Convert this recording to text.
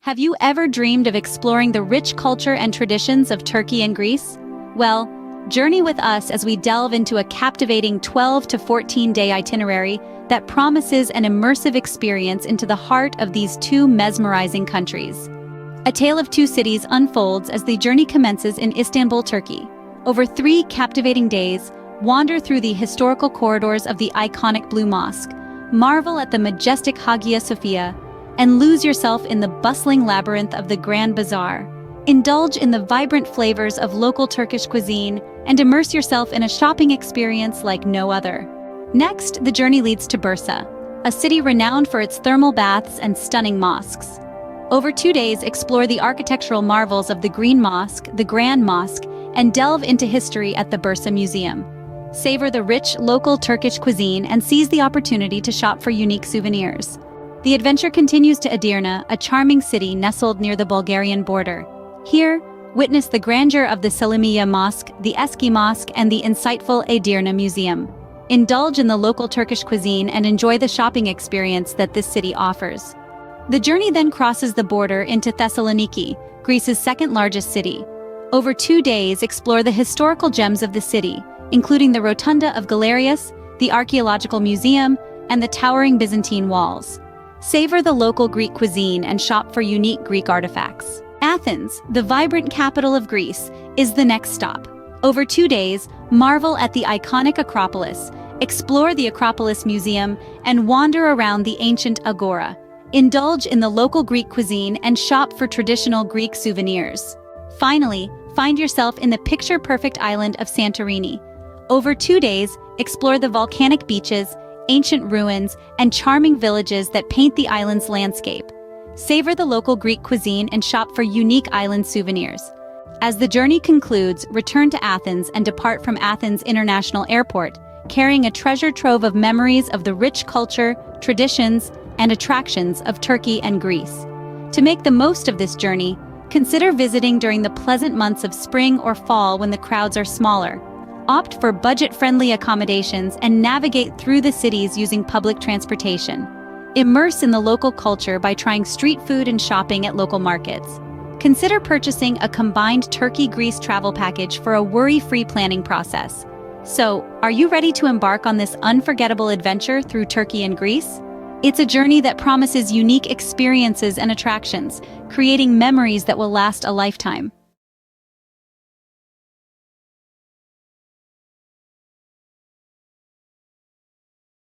Have you ever dreamed of exploring the rich culture and traditions of Turkey and Greece? Well, journey with us as we delve into a captivating 12 to 14-day itinerary that promises an immersive experience into the heart of these two mesmerizing countries. A tale of two cities unfolds as the journey commences in Istanbul, Turkey. Over 3 captivating days, wander through the historical corridors of the iconic Blue Mosque, marvel at the majestic Hagia Sophia, and lose yourself in the bustling labyrinth of the Grand Bazaar. Indulge in the vibrant flavors of local Turkish cuisine and immerse yourself in a shopping experience like no other. Next, the journey leads to Bursa, a city renowned for its thermal baths and stunning mosques. Over 2 days, explore the architectural marvels of the Green Mosque, the Grand Mosque, and delve into history at the Bursa Museum. Savor the rich local Turkish cuisine and seize the opportunity to shop for unique souvenirs. The adventure continues to Edirne, a charming city nestled near the Bulgarian border. Here, witness the grandeur of the Selimiye Mosque, the Eski Mosque, and the insightful Edirne Museum. Indulge in the local Turkish cuisine and enjoy the shopping experience that this city offers. The journey then crosses the border into Thessaloniki, Greece's second-largest city. Over 2 days, explore the historical gems of the city, including the Rotunda of Galerius, the Archaeological Museum, and the towering Byzantine walls. Savor the local Greek cuisine and shop for unique Greek artifacts. Athens, the vibrant capital of Greece, is the next stop. Over 2 days, marvel at the iconic Acropolis, explore the Acropolis Museum, and wander around the ancient Agora. Indulge in the local Greek cuisine and shop for traditional Greek souvenirs. Finally, find yourself in the picture-perfect island of Santorini. Over 2 days, explore the volcanic beaches, ancient ruins, and charming villages that paint the island's landscape. Savor the local Greek cuisine and shop for unique island souvenirs. As the journey concludes, return to Athens and depart from Athens International Airport, carrying a treasure trove of memories of the rich culture, traditions, and attractions of Turkey and Greece. To make the most of this journey, consider visiting during the pleasant months of spring or fall when the crowds are smaller. Opt for budget-friendly accommodations and navigate through the cities using public transportation. Immerse in the local culture by trying street food and shopping at local markets. Consider purchasing a combined Turkey-Greece travel package for a worry-free planning process. So, are you ready to embark on this unforgettable adventure through Turkey and Greece? It's a journey that promises unique experiences and attractions, creating memories that will last a lifetime.